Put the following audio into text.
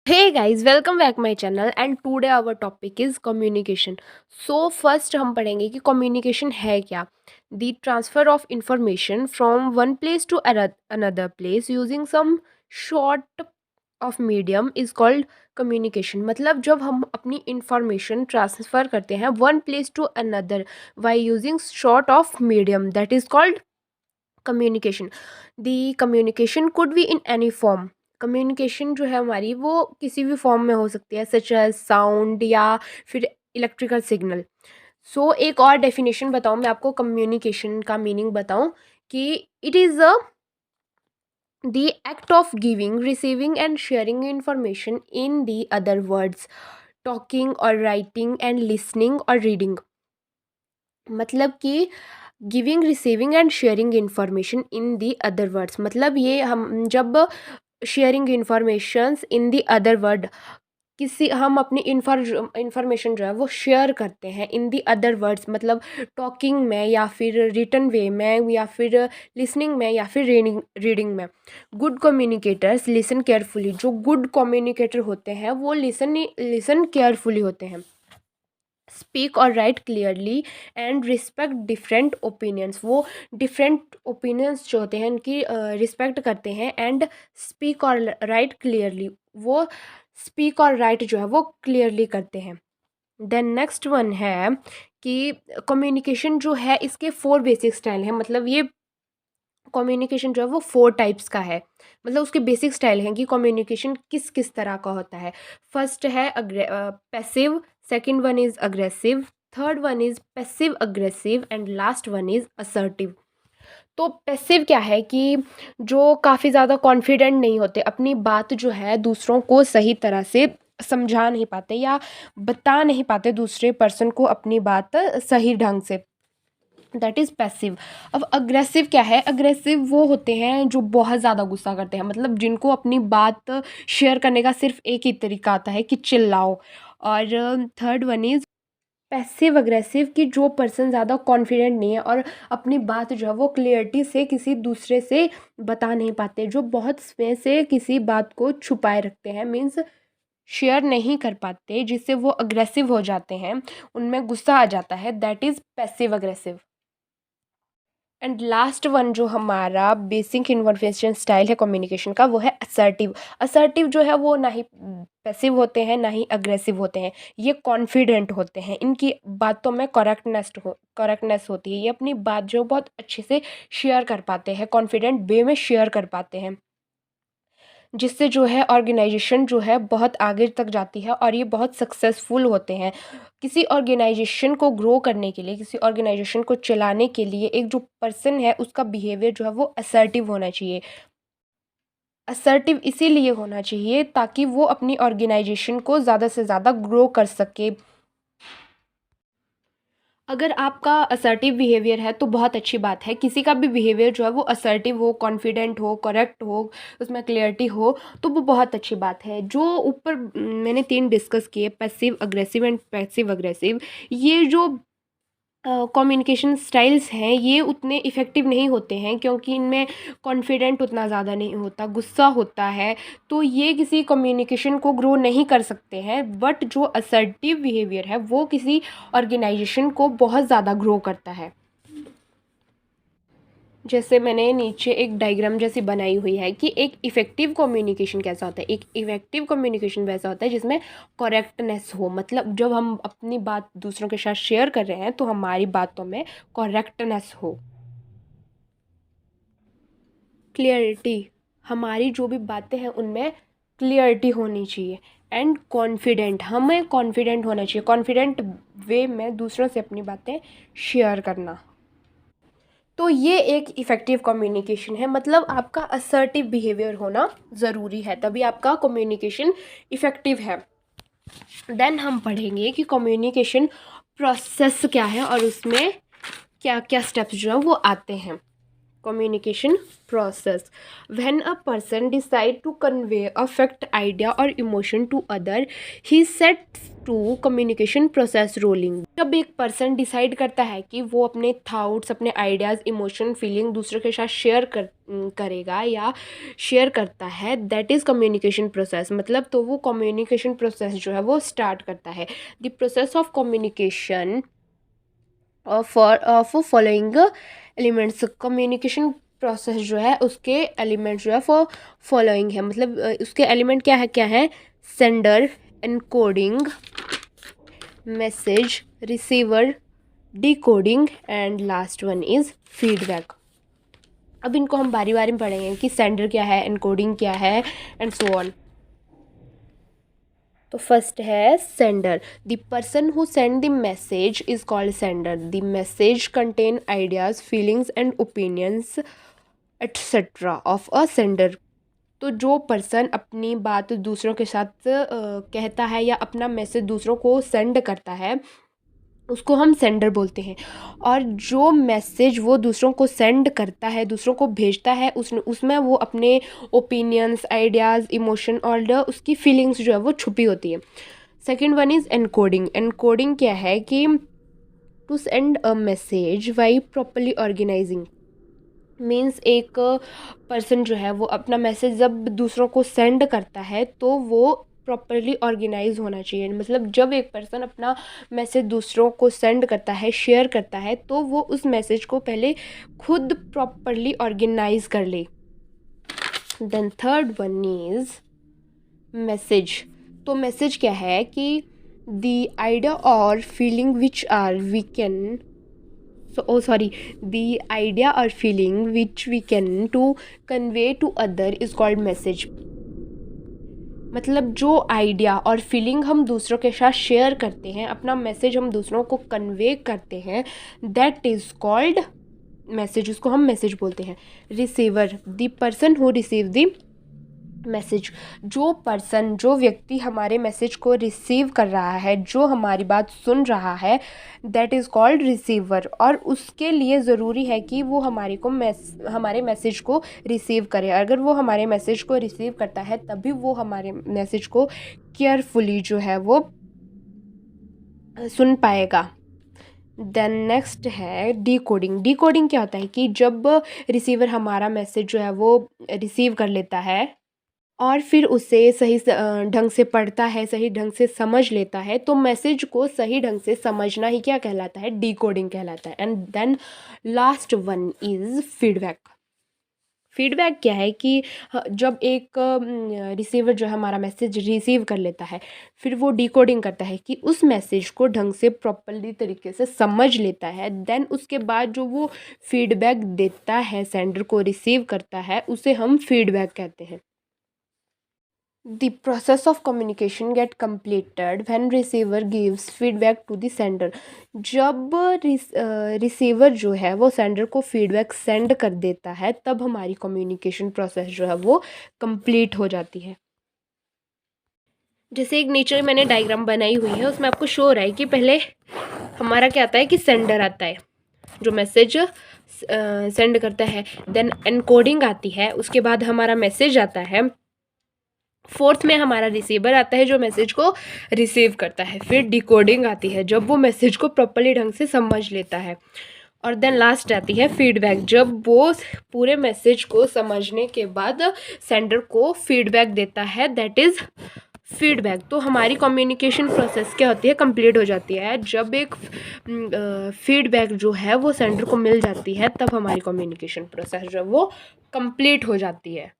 Hey guys, welcome back my channel and today our topic is communication. So first हम पढ़ेंगे कि communication है क्या. The transfer of information from one place to another place using some short of medium is called communication. मतलब जब हम अपनी information transfer करते हैं one place to another by using short of medium, that is called communication. The communication could be in any form. Communication जो है हमारी वो किसी भी फॉर्म में हो सकती है, सच एज साउंड या फिर इलेक्ट्रिकल सिग्नल. सो एक और डेफिनेशन बताऊँ मैं आपको, कम्युनिकेशन का मीनिंग बताऊँ कि it is a the act of giving, receiving and sharing information, in the other words talking or writing and listening or reading. मतलब कि giving, receiving end sharing information in the other words. मतलब ये हम जब sharing informations in the other word, किसी हम अपनी information जो है वो शेयर करते हैं इन दी अदर वर्ड्स, मतलब टॉकिंग में या फिर रिटन वे में या फिर लिसनिंग में या फिर रीडिंग में. Good communicators listen carefully. जो गुड कम्युनिकेटर होते हैं वो लिसन केयरफुली होते हैं. स्पीक और right clearly and respect different opinions. वो डिफरेंट ओपिनियंस जो होते हैं उनकी रिस्पेक्ट करते हैं. एंड स्पीक और राइट क्लियरली, वो स्पीक और राइट जो है वो क्लियरली करते हैं. देन नेक्स्ट वन है कि कम्युनिकेशन जो है इसके 4 बेसिक स्टाइल हैं. मतलब ये कम्युनिकेशन जो है वो 4 टाइप्स का है. मतलब उसके बेसिक स्टाइल हैं कि कम्युनिकेशन किस किस तरह का होता है. फर्स्ट है passive, second one is aggressive, third one is passive aggressive and last one is assertive. तो पैसिव क्या है कि जो काफ़ी ज़्यादा कॉन्फिडेंट नहीं होते, अपनी बात जो है दूसरों को सही तरह से समझा नहीं पाते या बता नहीं पाते दूसरे पर्सन को अपनी बात सही ढंग से, दैट इज़ पैसिव. अब अग्रेसिव क्या है? अग्रेसिव वो होते हैं जो बहुत ज़्यादा गुस्सा करते हैं. मतलब जिनको अपनी बात शेयर करने का सिर्फ एक ही तरीका आता है कि चिल्लाओ. और third one is passive aggressive, कि जो पर्सन ज़्यादा कॉन्फिडेंट नहीं है और अपनी बात जो है वो क्लियरिटी से किसी दूसरे से बता नहीं पाते, जो बहुत समय से किसी बात को छुपाए रखते हैं, मीन्स शेयर नहीं कर पाते, जिससे वो अग्रेसिव हो जाते हैं, उनमें गुस्सा आ जाता है, that is passive aggressive. And last one जो हमारा बेसिक इन्फॉर्मेशन स्टाइल है कम्युनिकेशन का, वो है असर्टिव. असर्टिव जो है वो ना ही पैसिव होते हैं ना ही अग्रेसिव होते हैं. ये कॉन्फिडेंट होते हैं, इनकी बातों में करेक्टनेस होती है. ये अपनी बात जो बहुत अच्छे से शेयर कर पाते हैं, कॉन्फिडेंट वे में शेयर कर पाते हैं, जिससे जो है ऑर्गेनाइजेशन जो है बहुत आगे तक जाती है और ये बहुत सक्सेसफुल होते हैं. किसी ऑर्गेनाइजेशन को ग्रो करने के लिए, किसी ऑर्गेनाइजेशन को चलाने के लिए एक जो पर्सन है उसका बिहेवियर जो है वो असर्टिव होना चाहिए. असर्टिव इसीलिए होना चाहिए ताकि वो अपनी ऑर्गेनाइजेशन को ज़्यादा से ज़्यादा ग्रो कर सके. अगर आपका असर्टिव बिहेवियर है तो बहुत अच्छी बात है. किसी का भी बिहेवियर जो है वो असर्टिव हो, कॉन्फिडेंट हो, करेक्ट हो, उसमें क्लियरिटी हो, तो वो बहुत अच्छी बात है. जो ऊपर मैंने 3 डिस्कस किए, passive aggressive and passive aggressive, ये जो कम्युनिकेशन स्टाइल्स हैं ये उतने इफ़ेक्टिव नहीं होते हैं क्योंकि इनमें कॉन्फिडेंट उतना ज़्यादा नहीं होता, गुस्सा होता है, तो ये किसी कम्युनिकेशन को ग्रो नहीं कर सकते हैं. बट जो असर्टिव बिहेवियर है वो किसी ऑर्गेनाइजेशन को बहुत ज़्यादा ग्रो करता है. जैसे मैंने नीचे एक डायग्राम जैसी बनाई हुई है कि एक इफ़ेक्टिव कम्युनिकेशन कैसा होता है. एक इफ़ेक्टिव कम्युनिकेशन वैसा होता है जिसमें करेक्टनेस हो. मतलब जब हम अपनी बात दूसरों के साथ शेयर कर रहे हैं तो हमारी बातों में करेक्टनेस हो. क्लियरिटी, हमारी जो भी बातें हैं उनमें क्लियरिटी होनी चाहिए. एंड कॉन्फिडेंट, हमें कॉन्फिडेंट होना चाहिए, कॉन्फिडेंट वे में दूसरों से अपनी बातें शेयर करना. तो ये एक इफ़ेक्टिव कम्युनिकेशन है. मतलब आपका असर्टिव बिहेवियर होना ज़रूरी है, तभी आपका कम्युनिकेशन इफ़ेक्टिव है. देन हम पढ़ेंगे कि कम्युनिकेशन प्रोसेस क्या है और उसमें क्या क्या स्टेप्स जो हैं वो आते हैं. Communication process: when a person decide to convey a fact, idea और emotion to other, he sets to communication process rolling. जब एक पर्सन डिसाइड करता है कि वो अपने थाट्स, अपने आइडियाज़, इमोशन, फीलिंग दूसरों के साथ करेगा या शेयर करता है, दैट इज़ कम्युनिकेशन प्रोसेस। मतलब तो वो कम्युनिकेशन प्रोसेस जो है वो स्टार्ट करता है। The process of communication for following elements. Communication process जो है उसके एलिमेंट जो है फॉर फॉलोइंग है, मतलब उसके एलिमेंट क्या है? Sender, encoding, message, receiver, decoding and last one is feedback. अब इनको हम बारी बारी में पढ़ेंगे कि सेंडर क्या है, एनकोडिंग क्या है एंड सो ऑन। तो फर्स्ट है sender. The person who send the message is called sender. The message contain ideas, feelings and opinions etcetera of a sender. तो जो पर्सन अपनी बात दूसरों के साथ कहता है या अपना मैसेज दूसरों को सेंड करता है, उसको हम सेंडर बोलते हैं। और जो मैसेज वो दूसरों को सेंड करता है, दूसरों को भेजता है, उसमें वो अपने ओपिनियंस, आइडियाज़, इमोशन और उसकी फीलिंग्स जो है वो छुपी होती है। Second one is encoding. Encoding क्या है कि to send a message by properly organising. Means एक पर्सन जो है वो अपना मैसेज जब दूसरों को सेंड करता है तो वो प्रॉपरली ऑर्गेनाइज होना चाहिए। मतलब जब एक पर्सन अपना मैसेज दूसरों को सेंड करता है, शेयर करता है, तो वो उस मैसेज को पहले खुद प्रॉपरली ऑर्गेनाइज कर ले। Then third one is message. तो मैसेज क्या है कि द आइडिया और feeling which are we can the idea or feeling which we can to convey to other is called message। मतलब जो आइडिया और फीलिंग हम दूसरों के साथ शेयर करते हैं, अपना मैसेज हम दूसरों को कन्वे करते हैं, दैट इज़ कॉल्ड मैसेज। उसको हम मैसेज बोलते हैं। Receiver, the person who receive the message. जो व्यक्ति हमारे मैसेज को रिसीव कर रहा है, जो हमारी बात सुन रहा है, दैट इज़ कॉल्ड रिसीवर। और उसके लिए ज़रूरी है कि वो हमारे मैसेज को रिसीव करे। अगर वो हमारे मैसेज को रिसीव करता है तभी वो हमारे मैसेज को केयरफुली जो है वो सुन पाएगा। देन नेक्स्ट है डिकोडिंग। डिकोडिंग क्या होता है कि जब रिसीवर हमारा मैसेज जो है वो रिसीव कर लेता है और फिर उसे सही ढंग से पढ़ता है, सही ढंग से समझ लेता है, तो मैसेज को सही ढंग से समझना ही क्या कहलाता है? डिकोडिंग कहलाता है। And then last one is feedback. Feedback क्या है कि जब एक रिसीवर जो है हमारा मैसेज रिसीव कर लेता है, फिर वो डिकोडिंग करता है कि उस मैसेज को ढंग से प्रॉपरली तरीके से समझ लेता है, देन उसके बाद जो वो फीडबैक देता है, सेंडर को रिसीव करता है, उसे हम फीडबैक कहते हैं। The process of communication get completed when receiver gives feedback to the sender। जब रिसीवर जो है वो सेंडर को फीडबैक सेंड कर देता है, तब हमारी कम्युनिकेशन प्रोसेस जो है वो कंप्लीट हो जाती है। जैसे एक नेचर मैंने डायग्राम बनाई हुई है, उसमें आपको शो हो रहा है कि पहले हमारा क्या आता है कि सेंडर आता है जो मैसेज सेंड करता है, देन एनकोडिंग आती है, उसके बाद हमारा मैसेज आता है, फोर्थ में हमारा रिसीवर आता है जो मैसेज को रिसीव करता है, फिर डिकोडिंग आती है जब वो मैसेज को प्रॉपरली ढंग से समझ लेता है, और देन लास्ट आती है फीडबैक, जब वो पूरे मैसेज को समझने के बाद सेंडर को फीडबैक देता है, दैट इज़ फीडबैक। तो हमारी कम्युनिकेशन प्रोसेस क्या होती है? कंप्लीट हो जाती है। जब एक फीडबैक जो है वो सेंडर को मिल जाती है, तब हमारी कम्युनिकेशन प्रोसेस जो है वो कंप्लीट हो जाती है।